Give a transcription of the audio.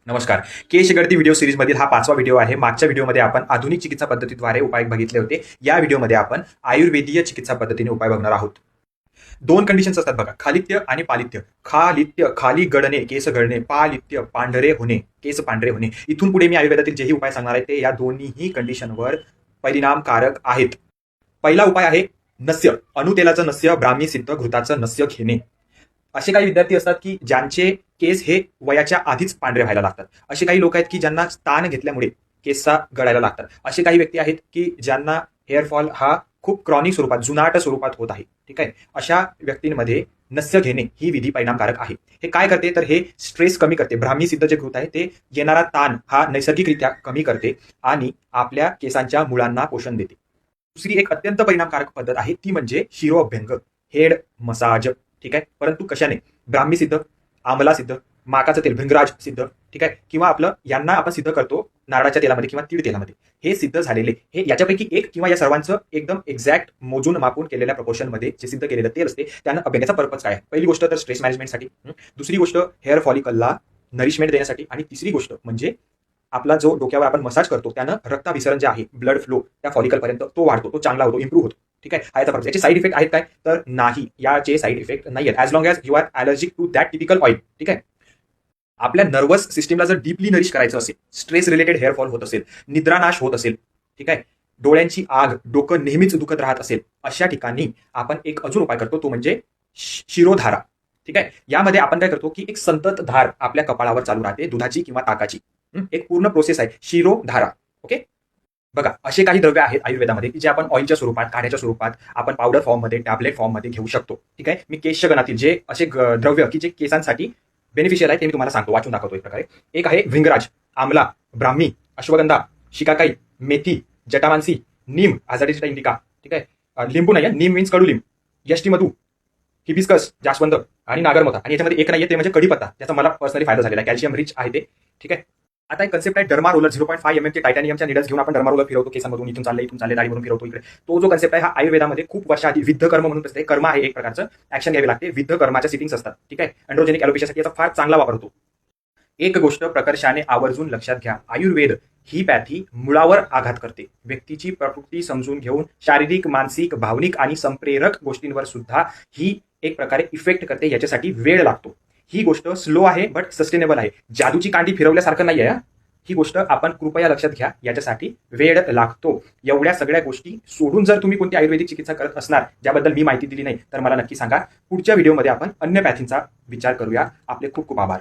नमस्कार. केश गळती व्हिडिओ सीरीजमधील हा 5वा व्हिडिओ आहे. मागच्या व्हिडिओमध्ये आपण आधुनिक चिकित्सा पद्धतीद्वारे उपाय बघितले होते. या व्हिडिओमध्ये आपण आयुर्वेदीय चिकित्सा पद्धतीने उपाय बघणार आहोत. दोन कंडिशन्स असतात बघा, खालित्य आणि पालित्य. खालित्य खाली गळणे, केस गळणे. पालित्य पांढरे होणे, केस पांढरे होणे. इथून पुढे मी आयुर्वेदातील जेही उपाय सांगणार आहे ते या दोन्हीही कंडिशनवर परिणामकारक आहेत. पहिला उपाय आहे नस्य. अणुतेलाचं नस्य, ब्राह्मी सिद्ध घृताचं नस्य घेणे. असे काही विद्यार्थी असतात की ज्यांचे केस हे वयाच्या आधीच पांढरे व्हायला लागतात. असे काही लोक आहेत की ज्यांना ताण घेतल्यामुळे केसचा गळायला लागतात. असे काही व्यक्ती आहेत की ज्यांना हेअरफॉल हा खूप क्रॉनिक स्वरूपात, जुनाट स्वरूपात होत आहे. ठीक आहे. अशा व्यक्तींमध्ये नस्य घेणे ही विधी परिणामकारक आहे. हे काय करते तर हे स्ट्रेस कमी करते. ब्राह्मी सिद्ध जे घृत आहे ते येणारा ताण हा नैसर्गिकरित्या कमी करते आणि आपल्या केसांच्या मुळांना पोषण देते. दुसरी एक अत्यंत परिणामकारक पद्धत आहे ती म्हणजे शिरोअभ्यंग, हेड मसाज. ठीक आहे. परंतु कशाने? ब्राह्मी सिद्ध, आमला सिद्ध, माकाचं तेल भृंगराज सिद्ध. ठीक आहे. किंवा आपलं यांना आपण सिद्ध करतो नारळाच्या तेलामध्ये किंवा तीळ तेलामध्ये. हे सिद्ध झालेले, हे याच्यापैकी एक किंवा या सर्वांचं एकदम एक्झॅक्ट मोजून मापून केलेल्या प्रपोर्शनमध्ये जे सिद्ध केलेलं तेल असते त्यानं अभ्यंगाचा पर्पज काय आहे? पहिली गोष्ट तर स्ट्रेस मॅनेजमेंटसाठी, दुसरी गोष्ट हेअर फॉलिकलला नरिशमेंट देण्यासाठी, आणि तिसरी गोष्ट म्हणजे आपला जो डोक्यावर आपण मसाज करतो त्यानं रक्ताभिसरण जे आहे, ब्लड फ्लो त्या फॉलिकलपर्यंत तो वाढतो, तो चांगला होतो, इम्प्रूव्ह होतो. ठीक आहे. हा याचा पर्पज. याचे साईड इफेक्ट आहेत काय? तर नाही, याचे साईड इफेक्ट नाही आहेत as long as you are allergic to that typical oil. ठीक आहे. आपल्या नर्वस सिस्टीमला जर डीपली नरिश करायचं असेल, स्ट्रेस रिलेटेड हेअरफॉल होत असेल, निद्रानाश होत असेल, ठीक आहे, डोळ्यांची आग, डोकं नेहमीच दुखत राहत असेल, अशा ठिकाणी आपण एक अजून उपाय करतो तो म्हणजे शिरोधारा. ठीक आहे. यामध्ये आपण काय करतो की एक संतत धार आपल्या कपाळावर चालू राहते, दुधाची किंवा ताकाची. एक पूर्ण प्रोसेस आहे शिरोधारा. ओके. बघा, असे काही द्रव्य आहेत आयुर्वेदामध्ये की जे आपण ऑइलच्या स्वरूपात, काढ्याच्या स्वरूपात, आपण पावडर फॉर्ममध्ये, टॅबलेट फॉर्ममध्ये घेऊ शकतो. ठीक आहे. मी केशगणातील जे असे द्रव्य की जे केसांसाठी बेनिफिशियल आहे ते मी तुम्हाला सांगतो, वाचून दाखवतो एक प्रकारे. एक आहे भृंगराज, आमला, ब्राह्मी, अश्वगंधा, शिकाकाई, मेथी, जटामांसी, नीम, आझाडीचा इंडिका. ठीक आहे. लिंबू नाही, नीम मीन्स कडुलिंब, यष्टी मधू, हिबिस्कस, जास्वंद आणि नागरमोथा. आणि याच्यामध्ये एक नाहीये ते म्हणजे कडीपत्ता, ज्याचा मला पर्सनली फायदा झालेला आहे. कॅल्शियम रिच आहे ते. ठीक आहे. आता एक कन्सेप्ट आहे डर्मा रोलर. 0.5 mm चे टायटॅनियमच्या निडल्स घेऊन आपण डर्मा रोलर फिरवतो केसांमधून, इथून चालले दाढीवरून फिरवतो इकडे. तो जो कन्सेप्ट आहे हा आयुर्वेदामध्ये खूप वर्षाआधी विद्ध कर्म म्हणून असते. कर्म आहे एक प्रकारचं, ऍक्शन घ्यावी लागते. विद्ध कर्माच्या सिटिंग्स असतात. ठीक आहे. अँड्रोजेनिक ॲलोपेशियासाठी याचा फार चांगला वापर होतो. एक गोष्ट प्रकर्षाने आवर्जून लक्षात घ्या, आयुर्वेद ही पॅथी मुळावर आघात करते. व्यक्तीची प्रकृती समजून घेऊन शारीरिक, मानसिक, भावनिक आणि संप्रेरक गोष्टींवर सुद्धा ही एक प्रकारे इफेक्ट करते. याच्यासाठी वेळ लागतो. ही गोष्ट स्लो आहे बट सस्टेनेबल आहे. जादूची कांडी फिरवल्यासारखं नाही आहे. ही गोष्ट आपण कृपया लक्षात घ्या, याच्यासाठी वेळ लागतो. एवढ्या सगळ्या गोष्टी सोडून जर तुम्ही कोणती आयुर्वेदिक चिकित्सा करत असणार ज्याबद्दल मी माहिती दिली नाही तर मला नक्की सांगा. पुढच्या व्हिडिओमध्ये आपण अन्य पॅथींचा विचार करूया. आपले खूप खूप आभार.